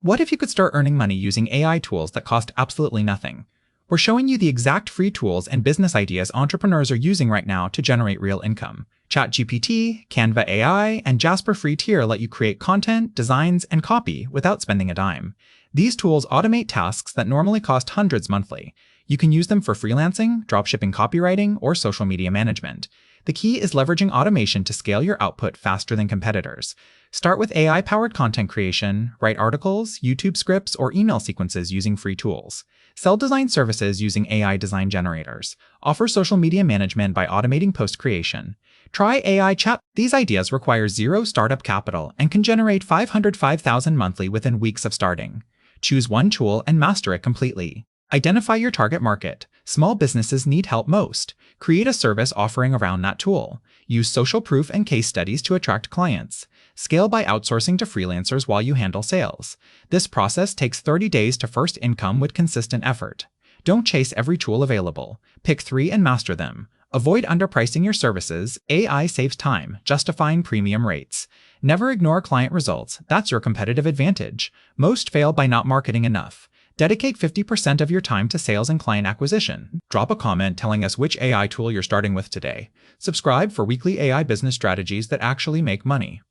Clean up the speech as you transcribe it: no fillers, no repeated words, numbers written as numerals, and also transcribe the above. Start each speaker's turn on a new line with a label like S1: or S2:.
S1: What if you could start earning money using AI tools that cost absolutely nothing? We're showing you the exact free tools and business ideas entrepreneurs are using right now to generate real income. ChatGPT, Canva AI, and Jasper free tier let you create content, designs, and copy without spending a dime. These tools automate tasks that normally cost hundreds monthly. You can use them for freelancing, dropshipping copywriting, or social media management. The key is leveraging automation to scale your output faster than competitors. Start with AI-powered content creation, write articles, YouTube scripts, or email sequences using free tools. Sell design services using AI design generators. Offer social media management by automating post creation. Try AI chat. These ideas require zero startup capital and can generate $505,000 monthly within weeks of starting. Choose one tool and master it completely. Identify your target market. Small businesses need help most. Create a service offering around that tool. Use social proof and case studies to attract clients. Scale by outsourcing to freelancers while you handle sales. This process takes 30 days to first income with consistent effort. Don't chase every tool available. Pick 3 and master them. Avoid underpricing your services. AI saves time, justifying premium rates. Never ignore client results. That's your competitive advantage. Most fail by not marketing enough. Dedicate 50% of your time to sales and client acquisition. Drop a comment telling us which AI tool you're starting with today. Subscribe for weekly AI business strategies that actually make money.